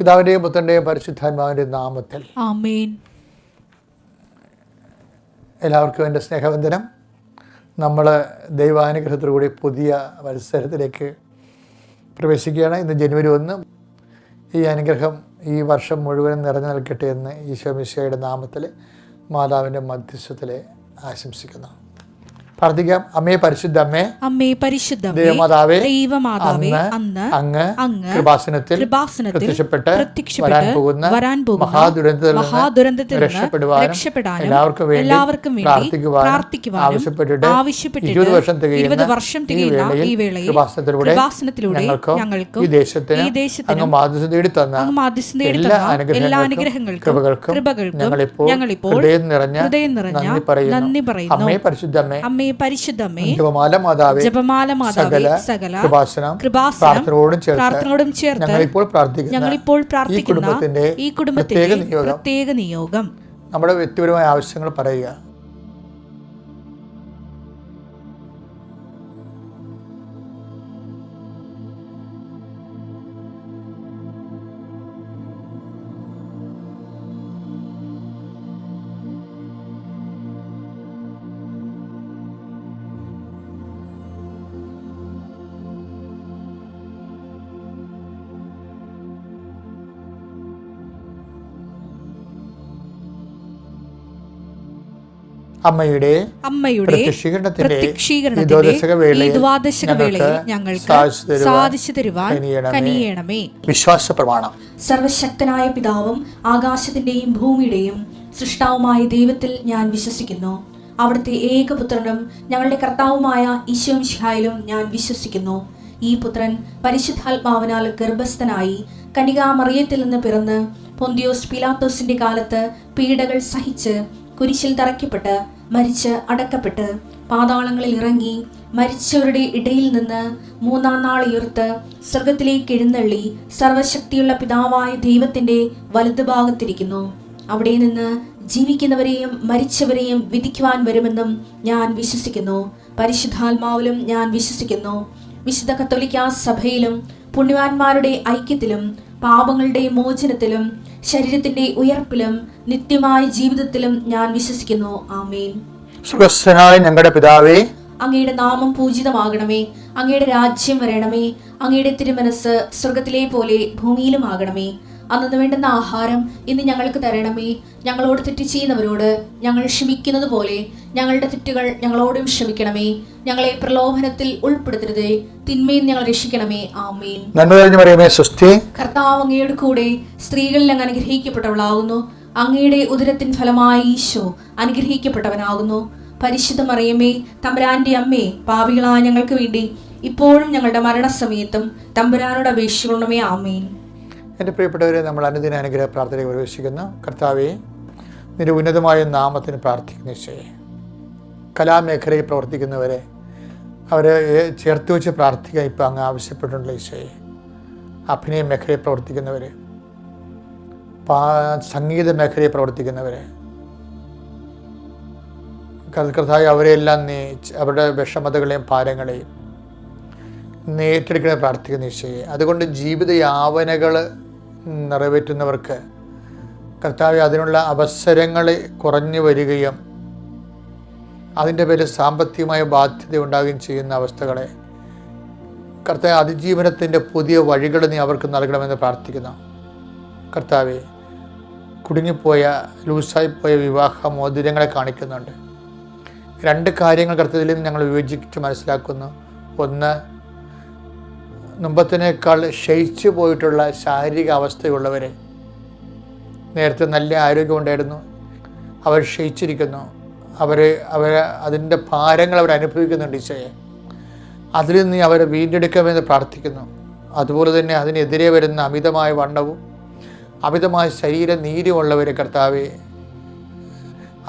പിതാവിൻ്റെയും പുത്രൻ്റെയും പരിശുദ്ധാത്മാവിൻ്റെയും നാമത്തിൽ ആമേൻ. എല്ലാവർക്കും എൻ്റെ സ്നേഹവന്ദനം. നമ്മൾ ദൈവാനുഗ്രഹത്തോടുകൂടി പുതിയ മത്സരത്തിലേക്ക് പ്രവേശിക്കുകയാണ്. ഇന്ന് ജനുവരി 1. ഈ അനുഗ്രഹം ഈ വർഷം മുഴുവനും നിറഞ്ഞു നിൽക്കട്ടെ എന്ന് ഈശോ മിശിഹായുടെ നാമത്തിൽ മാതാവിൻ്റെ മധ്യസ്ഥത്തിൽ ആശംസിക്കുന്നു. പ്രാർത്ഥിക്കാം. അമ്മേ പരിശുദ്ധ അമ്മേ, അമ്മേ പരിശുദ്ധ ദൈവമാതാവേ, അന്ന് അങ്ങ് കൃപാസനത്തിൽ പ്രത്യക്ഷപ്പെട്ട് വരാൻ പോകുന്ന മഹാദുരന്തത്തിൽ രക്ഷപ്പെടുവാനും എല്ലാവർക്കും വേണ്ടി പ്രാർത്ഥിക്കുവാനും ആവശ്യപ്പെട്ടിട്ട് 20 വർഷം തികയുന്ന ഈ വേളയിൽ കൃപാസനത്തിലൂടെ ഞങ്ങൾക്ക് ഈ ദേശത്തിന് അങ്ങ് മാധ്യസ്ഥം തേടി തന്ന എല്ലാ അനുഗ്രഹങ്ങൾക്കും കൃപകൾക്കും ഞങ്ങളിപ്പോൾ ഹൃദയം നിറഞ്ഞ നന്ദി പറയുന്നു. അമ്മേ പരിശുദ്ധ അമ്മേ, പരിശുദ്ധമേ, ജപമാല മാതാവേ, സകല പ്രാർത്ഥനയോടും ചേർത്ത് ഞങ്ങളിപ്പോൾ പ്രാർത്ഥിക്കുന്ന ഈ കുടുംബത്തിന്റെ പ്രത്യേക നിയോഗം നമ്മുടെ വ്യക്തിപരമായ ആവശ്യങ്ങൾ പറയുക. അമ്മയുടെ പ്രത്യക്ഷീകരണത്തിന്റെ ഞങ്ങൾക്ക് സാധിച്ചു തരുവാൻ കനിയണമേ. വിശ്വാസ പ്രമാണം. സർവശക്തനായ പിതാവും ആകാശത്തിന്റെയും ഭൂമിയുടെയും സൃഷ്ടാവുമായ ദൈവത്തിൽ ഞാൻ വിശ്വസിക്കുന്നു. അവിടുത്തെ ഏകപുത്രനും ഞങ്ങളുടെ കർത്താവുമായ ഈശോ മിശിഹായിലും ഞാൻ വിശ്വസിക്കുന്നു. ഈ പുത്രൻ പരിശുദ്ധാത്മാവിനാൽ ഗർഭസ്ഥനായി കന്യകാമറിയത്തിൽ നിന്ന് പിറന്ന് പൊന്തിയോസ് പിലാത്തോസിന്റെ കാലത്ത് പീഡകൾ സഹിച്ച് കുരിശിൽ തറയ്ക്കപ്പെട്ട് മരിച്ച് അടക്കപ്പെട്ട് പാതാളങ്ങളിൽ ഇറങ്ങി മരിച്ചവരുടെ ഇടയിൽ നിന്ന് 3-ാം നാൾ ഉയർത്ത് സ്വർഗത്തിലേക്ക് എഴുന്നള്ളി സർവശക്തിയുള്ള പിതാവായ ദൈവത്തിന്റെ വലതുഭാഗത്തിരിക്കുന്നു. അവിടെ നിന്ന് ജീവിക്കുന്നവരെയും മരിച്ചവരെയും വിധിക്കുവാൻ വരുമെന്നും ഞാൻ വിശ്വസിക്കുന്നു. പരിശുദ്ധാത്മാവിലും ഞാൻ വിശ്വസിക്കുന്നു. വിശുദ്ധ കത്തോലിക്കാ സഭയിലും പുണ്യവാന്മാരുടെ ഐക്യത്തിലും പാപങ്ങളുടെ മോചനത്തിലും ശരീരത്തിന്റെ ഉയർപ്പിലും നിത്യമായ ജീവിതത്തിലും ഞാൻ വിശ്വസിക്കുന്നു. ആമേൻ. സ്വർഗ്ഗസ്ഥനായ ഞങ്ങളുടെ പിതാവേ, അങ്ങയുടെ നാമം പൂജിതമാകണമേ. അങ്ങയുടെ രാജ്യം വരണമേ. അങ്ങയുടെ തിരുമനസ് സ്വർഗത്തിലെ പോലെ ഭൂമിയിലും ആകണമേ. അന്നു വേണ്ടുന്ന ആഹാരം ഇന്ന് ഞങ്ങൾക്ക് തരണമേ. ഞങ്ങളോട് തെറ്റ് ചെയ്യുന്നവരോട് ഞങ്ങൾ ക്ഷമിക്കുന്നത് പോലെ ഞങ്ങളുടെ തെറ്റുകൾ ഞങ്ങളോടും ക്ഷമിക്കണമേ. ഞങ്ങളെ പ്രലോഭനത്തിൽ ഉൾപ്പെടുത്തരുതേ, തിന്മയിൽ ഞങ്ങൾ രക്ഷിക്കണമേ. ആമേൻ. കർത്താവ് അങ്ങയുടെ കൂടെ സ്ത്രീകളിൽ അങ്ങ് അനുഗ്രഹിക്കപ്പെട്ടവളാകുന്നു. അങ്ങയുടെ ഉദരത്തിൻ ഫലമായി ഈശോ അനുഗ്രഹിക്കപ്പെട്ടവനാകുന്നു. പരിശുദ്ധ മറിയമേ, തമ്പുരാന്റെ അമ്മേ, പാപികളായ ഞങ്ങൾക്ക് വേണ്ടി ഇപ്പോഴും ഞങ്ങളുടെ മരണസമയത്തും തമ്പുരാനോട് അപേക്ഷിക്കണമേ. ആമേൻ. എൻ്റെ പ്രിയപ്പെട്ടവരെ, നമ്മൾ അനുദിന അനുഗ്രഹ പ്രാർത്ഥനയിൽ പ്രവേശിക്കുന്നു. കർത്താവെ, നിന്റെ ഉന്നതമായ നാമത്തിന് പ്രാർത്ഥിക്കുന്ന ഈശോയെ, കലാമേഖലയിൽ പ്രവർത്തിക്കുന്നവരെ അവരെ ചേർത്ത് വെച്ച് പ്രാർത്ഥിക്കാൻ ഇപ്പോൾ അങ്ങ് ആവശ്യപ്പെട്ടിട്ടുള്ള ഈശോയെ, അഭിനയ മേഖലയിൽ പ്രവർത്തിക്കുന്നവർ, സംഗീത മേഖലയിൽ പ്രവർത്തിക്കുന്നവരെ കർത്താവെ, അവരെല്ലാം നീ അവരുടെ വിഷമതകളെയും ഭാരങ്ങളെയും ഏറ്റെടുക്കണേ പ്രാർത്ഥിക്കുന്ന ഈശോയെ. അതുകൊണ്ട് ജീവിത യാതനകൾ നിറവേറ്റുന്നവർക്ക് കർത്താവെ, അതിനുള്ള അവസരങ്ങൾ കുറഞ്ഞു വരികയും അതിൻ്റെ പേരിൽ സാമ്പത്തികമായ ബാധ്യത ഉണ്ടാകുകയും ചെയ്യുന്ന അവസ്ഥകളെ കർത്താവെ, അതിജീവനത്തിൻ്റെ പുതിയ വഴികൾ നീ അവർക്ക് നൽകണമെന്ന് പ്രാർത്ഥിക്കുന്നു. കർത്താവെ, കുടുങ്ങിപ്പോയ ലൂസായിപ്പോയ വിവാഹ മോതിരങ്ങളെ കാണിക്കുന്നുണ്ട്. 2 കാര്യങ്ങൾ കർത്താവിൽ നിന്ന് ഞങ്ങൾ വിവേചിച്ച് മനസ്സിലാക്കുന്നു. ഒന്ന്, മുമ്പത്തിനേക്കാൾ ക്ഷയിച്ചു പോയിട്ടുള്ള ശാരീരിക അവസ്ഥയുള്ളവരെ, നേരത്തെ നല്ല ആരോഗ്യമുണ്ടായിരുന്നു, അവർ ക്ഷയിച്ചിരിക്കുന്നു, അവർ അതിൻ്റെ ഭാരങ്ങൾ അവർ അനുഭവിക്കുന്നുണ്ട്. ഈശോയെ, അതിൽ നിന്ന് അവരെ വീണ്ടെടുക്കണമെന്ന് പ്രാർത്ഥിക്കുന്നു. അതുപോലെ തന്നെ അതിനെതിരെ വരുന്ന അമിതമായ വണ്ണവും അമിതമായ ശരീര നീരുമുള്ളവരെ കർത്താവെ,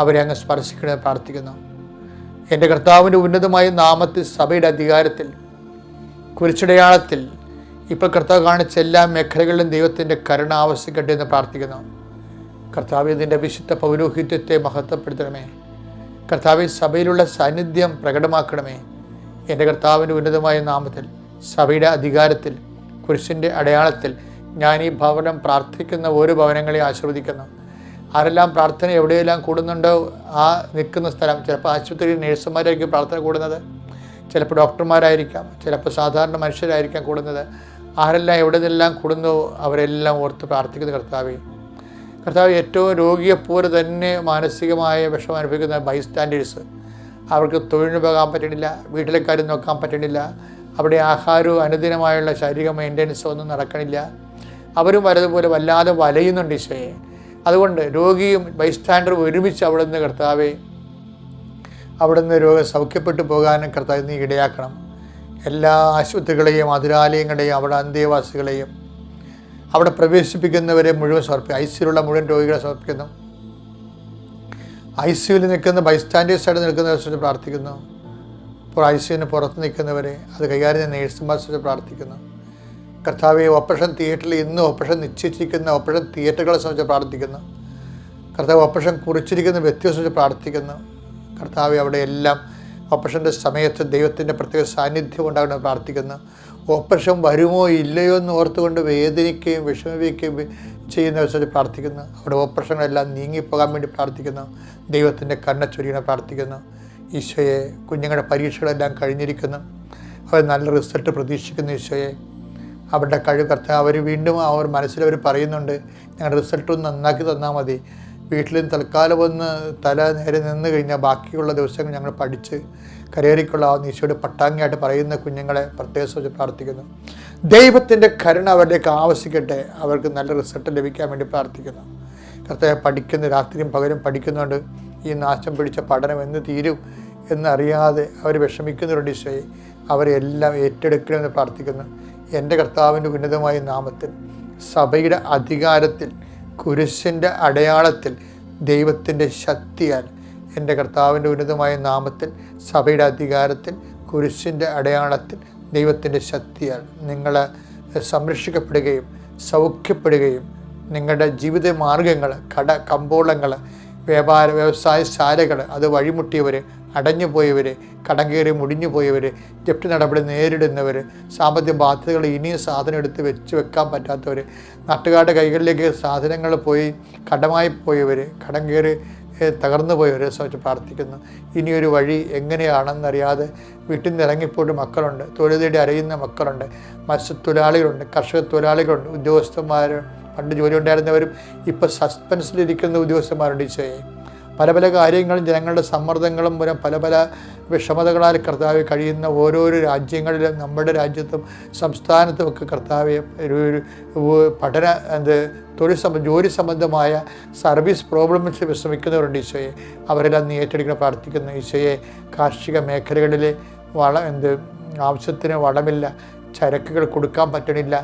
അവരെ അങ്ങ് സ്പർശിക്കണമെന്ന് പ്രാർത്ഥിക്കുന്നു. എൻ്റെ കർത്താവിൻ്റെ ഉന്നതമായ നാമത്തിൽ സഭയുടെ അധികാരത്തിൽ കുരിശടയാളത്തിൽ ഇപ്പോൾ കർത്താവ് കാണിച്ച എല്ലാ മേഖലകളിലും ദൈവത്തിൻ്റെ കരുണ ആവശ്യിക്കട്ടെ എന്ന് പ്രാർത്ഥിക്കുന്നു. കർത്താവ്, ഇതിൻ്റെ വിശുദ്ധ പൗരോഹിത്യത്തെ മഹത്വപ്പെടുത്തണമേ. കർത്താവ്, സഭയിലുള്ള സാന്നിധ്യം പ്രകടമാക്കണമേ. എൻ്റെ കർത്താവിൻ്റെ ഉന്നതമായ നാമത്തിൽ സഭയുടെ അധികാരത്തിൽ കുരിശിൻ്റെ അടയാളത്തിൽ ഞാൻ ഈ ഭവനം പ്രാർത്ഥിക്കുന്ന ഓരോ ഭവനങ്ങളെയും ആശീർവദിക്കുന്നു. ആരെല്ലാം പ്രാർത്ഥന എവിടെയെല്ലാം കൂടുന്നുണ്ടോ ആ നിൽക്കുന്ന സ്ഥലം, ചിലപ്പോൾ ആശുപത്രിയിൽ നേഴ്സുമാരായിരിക്കും പ്രാർത്ഥന കൂടുന്നത്, ചിലപ്പോൾ ഡോക്ടർമാരായിരിക്കാം, ചിലപ്പോൾ സാധാരണ മനുഷ്യരായിരിക്കാം കൂടുന്നത്. ആരെല്ലാം എവിടെ നിന്നെല്ലാം കൂടുന്നു അവരെല്ലാം ഓർത്ത് പ്രാർത്ഥിക്കുന്ന കർത്താവേ, ഏറ്റവും രോഗിയെപ്പോലെ തന്നെ മാനസികമായ വിഷമം അനുഭവിക്കുന്ന ബൈസ്റ്റാൻഡേഴ്സ്, അവർക്ക് തൊഴിലിന് പോകാൻ പറ്റണില്ല, വീട്ടിലെ കാര്യം നോക്കാൻ പറ്റണില്ല, അവിടെ ആഹാരവും അനുദിനമായുള്ള ശാരീരിക മെയിൻ്റനൻസോ ഒന്നും നടക്കണില്ല, അവരും വലതുപോലെ വല്ലാതെ വലയുന്നുണ്ട് ഈശോയെ. അതുകൊണ്ട് രോഗിയും ബൈസ്റ്റാൻഡറും ഒരുമിച്ച് അവിടെ നിന്ന് കർത്താവെ, അവിടെ നിന്ന് രോഗം സൗഖ്യപ്പെട്ടു പോകാനും കർത്താവ് നീ ഇടയാക്കണം. എല്ലാ ആശുപത്രികളെയും അതിരാലയങ്ങളെയും അവിടെ അന്തേവാസികളെയും അവിടെ പ്രവേശിപ്പിക്കുന്നവരെ മുഴുവൻ സമർപ്പിക്കും. ഐസിയിലുള്ള മുഴുവൻ രോഗികളെ സമർപ്പിക്കുന്നു. ഐസിയുവിൽ നിൽക്കുന്ന ബൈസ്റ്റാൻഡേഴ്സായിട്ട് നിൽക്കുന്നവരെ പ്രാർത്ഥിക്കുന്നു. ഇപ്പോൾ ഐസിയുവിന് പുറത്ത് നിൽക്കുന്നവരെ, അത് കൈകാര്യം ചെയ്യുന്ന നേഴ്സുമാരെ പ്രാർത്ഥിക്കുന്നു. കർത്താവെ, ഓപ്പറേഷൻ തിയേറ്ററിൽ ഇന്ന് ഓപ്പറേഷൻ നിശ്ചയിച്ചിരിക്കുന്ന ഓപ്പറേഷൻ തിയേറ്ററുകളെ സംബന്ധിച്ച് പ്രാർത്ഥിക്കുന്നു. കർത്താവ്, ഓപ്പറേഷൻ കുറിച്ചിരിക്കുന്ന വ്യക്തിയെ സംബന്ധിച്ച് പ്രാർത്ഥിക്കുന്നു. കർത്താവെ, അവിടെ എല്ലാം ഓപ്പറേഷൻ്റെ സമയത്ത് ദൈവത്തിൻ്റെ പ്രത്യേക സാന്നിധ്യം ഉണ്ടാകണമെന്ന് പ്രാർത്ഥിക്കുന്നു. ഓപ്പറേഷൻ വരുമോ ഇല്ലയോ എന്ന് ഓർത്തുകൊണ്ട് വേദനിക്കുകയും വിഷമിക്കുകയും ചെയ്യുന്നവരെ പ്രാർത്ഥിക്കുന്നു. അവിടെ ഓപ്പറേഷനെല്ലാം നീങ്ങിപ്പോകാൻ വേണ്ടി പ്രാർത്ഥിക്കുന്നു. ദൈവത്തിൻ്റെ കണ്ണ ചൊരിയണ പ്രാർത്ഥിക്കുന്നു. ഈശോയെ, കുഞ്ഞുങ്ങളുടെ പരീക്ഷകളെല്ലാം കഴിഞ്ഞിരിക്കുന്നു, അവർ നല്ല റിസൾട്ട് പ്രതീക്ഷിക്കുന്നു. ഈശോയെ, അവരുടെ കഴിവ് കർത്താവ്, അവർ വീണ്ടും അവർ മനസ്സിലവർ പറയുന്നുണ്ട്, ഞങ്ങളുടെ റിസൾട്ട് ഒന്ന് നന്നാക്കി തന്നാൽ മതി, വീട്ടിലും തൽക്കാലം ഒന്ന് തല നേരെ നിന്ന് കഴിഞ്ഞാൽ ബാക്കിയുള്ള ദിവസങ്ങൾ ഞങ്ങൾ പഠിച്ച് കരയേറിക്കൊള്ളാവുന്ന ഈശോയുടെ പട്ടാങ്ങിയായിട്ട് പറയുന്ന കുഞ്ഞുങ്ങളെ പ്രത്യേകം പ്രാർത്ഥിക്കുന്നു. ദൈവത്തിൻ്റെ കരുണ അവരിലേക്ക് ആവശ്യിക്കട്ടെ, അവർക്ക് നല്ല റിസൾട്ട് ലഭിക്കാൻ വേണ്ടി പ്രാർത്ഥിക്കുന്നു. കർത്താവ്, പഠിക്കുന്ന രാത്രിയും പകലും പഠിക്കുന്നുണ്ട്, ഈ നാശം പിടിച്ച പഠനം എന്ന് തീരും എന്നറിയാതെ അവർ വിഷമിക്കുന്നവരുണ്ട്. ഈശോയെ, അവരെ എല്ലാം ഏറ്റെടുക്കണമെന്ന് പ്രാർത്ഥിക്കുന്നു. എൻ്റെ കർത്താവിൻ്റെ ഉന്നതമായ നാമത്തിൽ, സഭയുടെ അധികാരത്തിൽ, കുരിശിൻ്റെ അടയാളത്തിൽ, ദൈവത്തിൻ്റെ ശക്തിയാൽ, എൻ്റെ കർത്താവിൻ്റെ ഉന്നതമായ നാമത്തിൽ, സഭയുടെ അധികാരത്തിൽ, കുരിശിൻ്റെ അടയാളത്തിൽ, ദൈവത്തിൻ്റെ ശക്തിയാൽ നിങ്ങൾ സംരക്ഷിക്കപ്പെടുകയും സൗഖ്യപ്പെടുകയും നിങ്ങളുടെ ജീവിത മാർഗങ്ങൾ, കമ്പോളങ്ങൾ, വ്യവസായശാലകൾ, അത് വഴിമുട്ടിയവർ, അടഞ്ഞുപോയവർ, കടം കയറി മുടിഞ്ഞു പോയവർ, ജപ്തി നടപടി നേരിടുന്നവർ, സാമ്പത്തിക ബാധ്യതകൾ ഇനിയും സാധനം എടുത്ത് വെക്കാൻ പറ്റാത്തവർ, നാട്ടുകാരുടെ കൈകളിലേക്ക് സാധനങ്ങൾ പോയി കടമായി പോയവർ, കടം കയറി തകർന്നു പോയവരെ സംബന്ധിച്ച് പ്രാർത്ഥിക്കുന്നു. ഇനിയൊരു വഴി എങ്ങനെയാണെന്നറിയാതെ വീട്ടിൽ നിന്ന് ഇറങ്ങിപ്പോയിട്ട് മക്കളുണ്ട്, തൊഴിൽ തേടി അറിയുന്ന മക്കളുണ്ട്, മത്സ്യത്തൊഴിലാളികളുണ്ട്, കർഷക തൊഴിലാളികളുണ്ട്, ഉദ്യോഗസ്ഥന്മാർ, പണ്ട് ജോലി ഉണ്ടായിരുന്നവരും ഇപ്പോൾ സസ്പെൻസിലിരിക്കുന്ന ഉദ്യോഗസ്ഥന്മാരുണ്ട്. ഈശോയെ, പല പല കാര്യങ്ങളും ജനങ്ങളുടെ സമ്മർദ്ദങ്ങളും മൂലം പല പല വിഷമതകളാൽ കർത്താവ് കഴിയുന്ന ഓരോരോ രാജ്യങ്ങളിലും നമ്മുടെ രാജ്യത്തും സംസ്ഥാനത്തുമൊക്കെ കർത്താവ് ഒരു പഠന ജോലി സംബന്ധമായ സർവീസ് പ്രോബ്ലംസ് വിശ്രമിക്കുന്നവരുണ്ട്. ഈശോയെ, അവരെല്ലാം നീ ഏറ്റെടുക്കാൻ പ്രാർത്ഥിക്കുന്നു. ഈശോയെ, കാർഷിക മേഖലകളിലെ ആവശ്യത്തിന് വളമില്ല, ചരക്കുകൾ കൊടുക്കാൻ പറ്റണില്ല,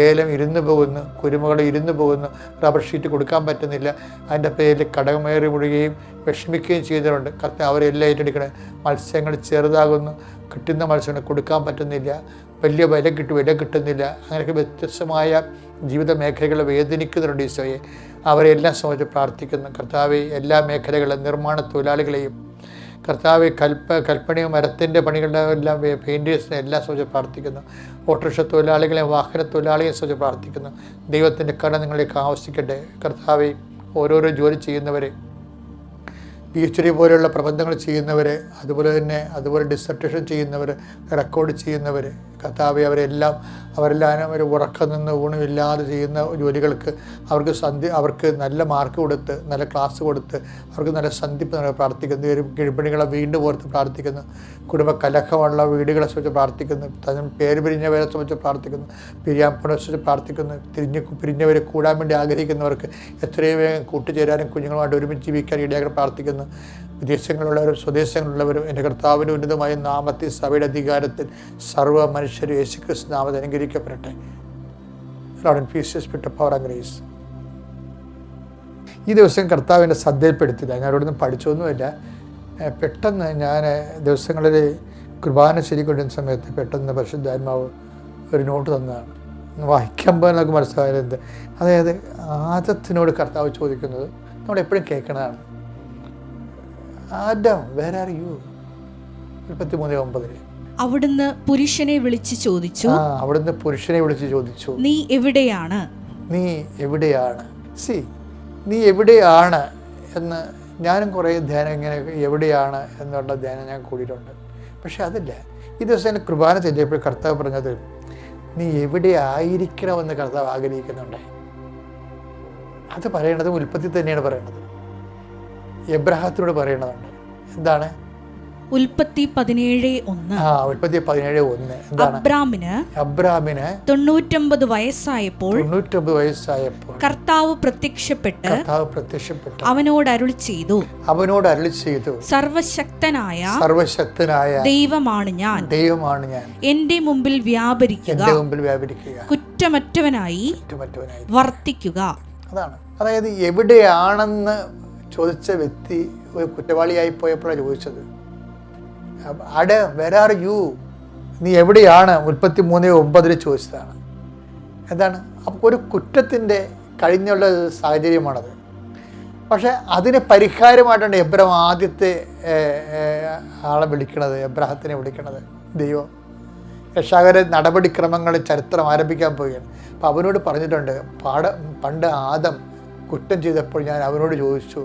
ഏലം ഇരുന്ന് പോകുന്നു, കുരുമുകൾ ഇരുന്ന് പോകുന്നു, റബ്ബർ ഷീറ്റ് കൊടുക്കാൻ പറ്റുന്നില്ല, അതിൻ്റെ പേരിൽ കടമേറി മുഴുകയും വിഷമിക്കുകയും ചെയ്തവരുണ്ട്. കർത്താവ് അവരെല്ലാം ഏറ്റെടുക്കണേ. മത്സ്യങ്ങൾ ചെറുതാകുന്നു, കിട്ടുന്ന മത്സ്യങ്ങൾ കൊടുക്കാൻ പറ്റുന്നില്ല, വലിയ വില കിട്ടുന്നില്ല, അങ്ങനെയൊക്കെ വ്യത്യസ്തമായ ജീവിത മേഖലകൾ വേദനിക്കുന്നവരുണ്ട്. ഈശോയെ, അവരെല്ലാം സംബന്ധിച്ച് പ്രാർത്ഥിക്കുന്നു. കർത്താവെ, എല്ലാ മേഖലകളും, നിർമ്മാണ തൊഴിലാളികളെയും, കർത്താവ് കൽപ്പണിയും മരത്തിൻ്റെ പണികളുടെ എല്ലാം പെയിൻറ്റേഴ്സിനെ എല്ലാം സംബന്ധിച്ച് പ്രാർത്ഥിക്കുന്നു. ഓട്ടോറിക്ഷ തൊഴിലാളികളെയും വാഹന തൊഴിലാളികളെയും സംബന്ധിച്ച് പ്രാർത്ഥിക്കുന്നു. ദൈവത്തിൻ്റെ കരുണ നിങ്ങളിലേക്ക് ആവശ്യിക്കട്ടെ. കർത്താവെ, ഓരോരോ ജോലി ചെയ്യുന്നവരെ, PhD പോലെയുള്ള പ്രബന്ധങ്ങൾ ചെയ്യുന്നവർ, അതുപോലെ ഡിസർട്ടേഷൻ ചെയ്യുന്നവർ, റെക്കോർഡ് ചെയ്യുന്നവർ, കർത്താവെ, അവരെല്ലാം അവർ ഉറക്കം നിന്ന് ഊണുമില്ലാതെ ചെയ്യുന്ന ജോലികൾക്ക് അവർക്ക് നല്ല മാർക്ക് കൊടുത്ത്, നല്ല ക്ലാസ് കൊടുത്ത്, അവർക്ക് നല്ല സന്ധിപ്പ് പ്രാർത്ഥിക്കുന്നു. ഗർഭിണികളെ വീണ്ടും ഓർത്ത് പ്രാർത്ഥിക്കുന്നു. കുടുംബ കലഹമുള്ള വീടുകളെ സംബന്ധിച്ച് പ്രാർത്ഥിക്കുന്നു. പേര് പിരിഞ്ഞവരെ സംബന്ധിച്ച് പ്രാർത്ഥിക്കുന്നു. പിരിയാപ്പണെ സംബന്ധിച്ച് പ്രാർത്ഥിക്കുന്നു. പിരിഞ്ഞവരെ കൂടാൻ വേണ്ടി ആഗ്രഹിക്കുന്നവർക്ക് എത്രയും വേഗം കൂട്ടുചേരാനും കുഞ്ഞുങ്ങളുമായിട്ട് ഒരുമിച്ച് ജീവിക്കാൻ ഇടയാക്കാൻ പ്രാർത്ഥിക്കുന്നു. വിദേശങ്ങളിലുള്ളവരും സ്വദേശങ്ങളിലുള്ളവരും എൻ്റെ കർത്താവിൻ്റെ ഉന്നതമായ നാമത്തിൽ, സഭയുടെ അധികാരത്തിൽ, സർവ്വ മനുഷ്യരും യേശുക്രിസ്തു നാമത്തിൽ അനുഗ്രഹിക്കപ്പെടട്ടെ. Lord and peace with power and grace. ഈ ദിവസം കർത്താവിൻ്റെ ശ്രദ്ധയിൽപ്പെടുത്തില്ല. ഞാൻ അവിടുന്ന് പഠിച്ചൊന്നുമില്ല. പെട്ടെന്ന് ഞാൻ ദിവസങ്ങളിൽ കുർബാന ശരിക്കൊണ്ടിരുന്ന സമയത്ത് പെട്ടെന്ന് പരിശുദ്ധാത്മാവ് ഒരു നോട്ട് തന്നതാണ്. വായിക്കുമ്പോൾ നമുക്ക് മനസ്സിലായത് അതായത് ആദത്തിനോട് കർത്താവ് ചോദിക്കുന്നത് നമ്മളെപ്പോഴും കേൾക്കണതാണ്. Adam, where are you? 33:9. അവിടുന്ന് പുരുഷനെ വിളിച്ച് ചോദിച്ചു, അവിടുന്ന് പുരുഷനെ വിളിച്ച് ചോദിച്ചു, നീ എവിടെയാണ്? നീ എവിടെയാണ്? നീ എവിടെയാണ് എന്ന് ഞാനും കുറേ ധ്യാനം ഇങ്ങനെ എവിടെയാണ് എന്നുള്ള ധ്യാനം ഞാൻ കൂടിയിട്ടുണ്ട്. പക്ഷെ അതില്ല. ഈ ദിവസം എൻ്റെ കുർബാന ചെല്ലിയപ്പോൾ കർത്താവ് പറഞ്ഞത്, നീ എവിടെ ആയിരിക്കണമെന്ന് കർത്താവ് ആഗ്രഹിക്കുന്നുണ്ട്. അത് പറയണത് ഉൽപ്പത്തി തന്നെയാണ് പറയണത്. എബ്രഹാത്തിനോട് പറയണതുണ്ട്. എന്താണ്? ഉൽപ്പത്തി 17:1. ഉൽപ്പത്തി 17:1 എന്താണ്? അബ്രാമിന് 99 വയസ്സായപ്പോൾ കർത്താവ് പ്രത്യക്ഷപ്പെട്ട് അവനോട് അരുളി ചെയ്തു, സർവശക്തനായ ദൈവമാണ് ഞാൻ, എന്റെ മുമ്പിൽ വ്യാപരിക്കുക, കുറ്റമറ്റവനായി വർത്തിക്കുക. അതാണ്. അതായത് എവിടെയാണെന്ന് ചോദിച്ച വ്യക്തി ഒരു കുറ്റവാളിയായി പോയപ്പോഴാണ് ചോദിച്ചത്. Where are you? നീ എവിടെയാണ്? 33:9 ചോദിച്ചതാണ്. എന്താണ്? അപ്പോൾ ഒരു കുറ്റത്തിൻ്റെ കഴിഞ്ഞുള്ള സാഹചര്യമാണത്. പക്ഷെ അതിന് പരിഹാരമായിട്ടാണ് എബ്രഹാം ആദ്യത്തെ ആളെ വിളിക്കണത്, എബ്രഹത്തിനെ വിളിക്കണത് ദൈവം. രക്ഷാകര നടപടിക്രമങ്ങൾ ചരിത്രം ആരംഭിക്കാൻ പോവുകയാണ്. അപ്പോൾ അവനോട് പറഞ്ഞിട്ടുണ്ട്, പണ്ട് ആദം കുറ്റം ചെയ്തപ്പോൾ ഞാൻ അവനോട് ചോദിച്ചു,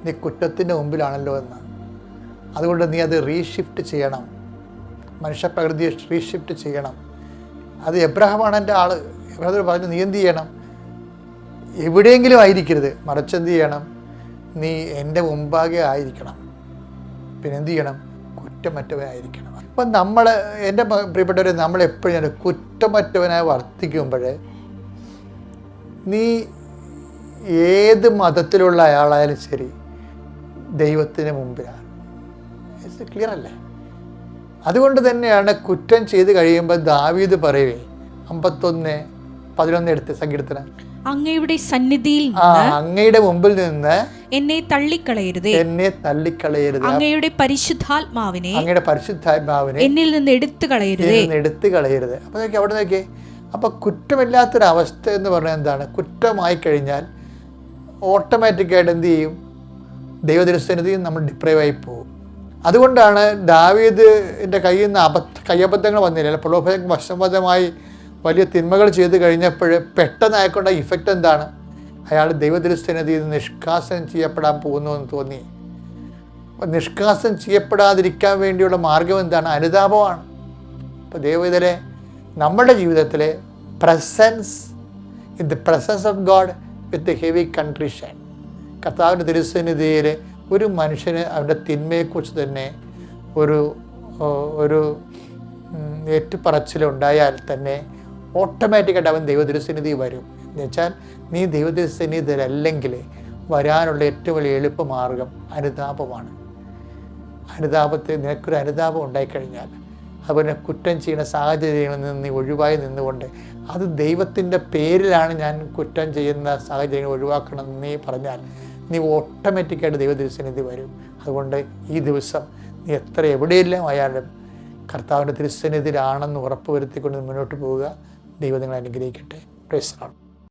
നീ കുറ്റത്തിൻ്റെ മുമ്പിലാണല്ലോ എന്ന്. അതുകൊണ്ട് നീ അത് റീഷിഫ്റ്റ് ചെയ്യണം, മനുഷ്യപ്രകൃതിയെ റീഷിഫ്റ്റ് ചെയ്യണം. അത് എബ്രഹാമാണ് എൻ്റെ ആൾ. എബ്രഹാം പറഞ്ഞു, നീ എന്ത് ചെയ്യണം? എവിടെയെങ്കിലും ആയിരിക്കരുത്, മറിച്ച് എന്ത് ചെയ്യണം? നീ എൻ്റെ മുമ്പാകെ ആയിരിക്കണം. പിന്നെ എന്ത് ചെയ്യണം? കുറ്റമറ്റവനായിരിക്കണം. അപ്പം എൻ്റെ പ്രിയപ്പെട്ടവരെ, നമ്മളെപ്പോഴും കുറ്റമറ്റവനായി വർത്തിക്കുമ്പോൾ നീ ഏത് മതത്തിലുള്ള അയാളായാലും ശരി ദൈവത്തിന് മുമ്പിലാണ്. ക്ലിയർ അല്ലേ? അതുകൊണ്ട് തന്നെയാണ് കുറ്റം ചെയ്ത് കഴിയുമ്പോൾ ദാവീദ് പറയവേ 51:11 എടുത്ത് സങ്കീർത്തനം, അങ്ങയുടെ സന്നിധിയിൽ അങ്ങയുടെ മുമ്പിൽ നിന്ന് എന്നെ തള്ളിക്കളയരുത്, അങ്ങയുടെ പരിശുദ്ധാത്മാവിനെ എന്നിൽ നിന്ന് എടുത്തു കളയരുത്. അപ്പൊ നോക്കി, അവിടെ നോക്കിയേ. അപ്പൊ കുറ്റമില്ലാത്തൊരവസ്ഥ എന്ന് പറഞ്ഞാൽ എന്താണ്? കുറ്റമായി കഴിഞ്ഞാൽ ഓട്ടോമാറ്റിക്കായിട്ട് എന്ത് ചെയ്യും? ദൈവദൃശ്യതയും നമ്മൾ ഡിപ്രൈവായി പോകും. അതുകൊണ്ടാണ് ദാവീദിൻ്റെ കയ്യിൽ നിന്ന് കയ്യബദ്ധങ്ങൾ വന്നില്ല, പ്രലോഭനം വശംവദമായി വലിയ തിന്മകൾ ചെയ്ത് കഴിഞ്ഞപ്പോൾ പെട്ടെന്ന് അയക്കൊണ്ട ഇഫക്റ്റ് എന്താണ്? അയാൾ ദൈവദൃശ്യതയിൽ നിന്ന് നിഷ്കാസനം ചെയ്യപ്പെടാൻ പോകുന്നു എന്ന് തോന്നി. അപ്പം നിഷ്കാസനം ചെയ്യപ്പെടാതിരിക്കാൻ വേണ്ടിയുള്ള മാർഗം എന്താണ്? അനുതാപമാണ്. അപ്പോൾ ദൈവവിധരെ നമ്മുടെ ജീവിതത്തിലെ in the presence of God with heavy contrition, കർത്താവിൻ്റെ തിരുസന്നിധിയിൽ ഒരു മനുഷ്യന് അവൻ്റെ തിന്മയെക്കുറിച്ച് തന്നെ ഒരു ഏറ്റുപറച്ചിലുണ്ടായാൽ തന്നെ ഓട്ടോമാറ്റിക്കായിട്ട് അവൻ ദൈവതിരുസന്നിധി വരും. എന്നുവെച്ചാൽ നീ ദൈവതിരുസന്നിധിയിലല്ലെങ്കിൽ വരാനുള്ള ഏറ്റവും വലിയ എളുപ്പമാർഗം അനുതാപമാണ്. നിനക്കൊരു അനുതാപം ഉണ്ടായിക്കഴിഞ്ഞാൽ അതുപോലെ കുറ്റം ചെയ്യുന്ന സാഹചര്യങ്ങളിൽ നിന്ന് നീ ഒഴിവായി നിന്നുകൊണ്ട്, അത് ദൈവത്തിൻ്റെ പേരിലാണ് ഞാൻ കുറ്റം ചെയ്യുന്ന സാഹചര്യങ്ങൾ ഒഴിവാക്കണം എന്ന് നീ പറഞ്ഞാൽ നീ ഓട്ടോമാറ്റിക്കായിട്ട് ദൈവതിരുസന്നിധി വരും. അതുകൊണ്ട് ഈ ദിവസം നീ എത്ര എവിടെയെല്ലാം ആയാലും കർത്താവിൻ്റെ തിരുസന്നിധിയിലാണെന്ന് ഉറപ്പ് വരുത്തിക്കൊണ്ട് മുന്നോട്ട് പോവുക. ദൈവം നിങ്ങളെ അനുഗ്രഹിക്കട്ടെ. Praise the Lord.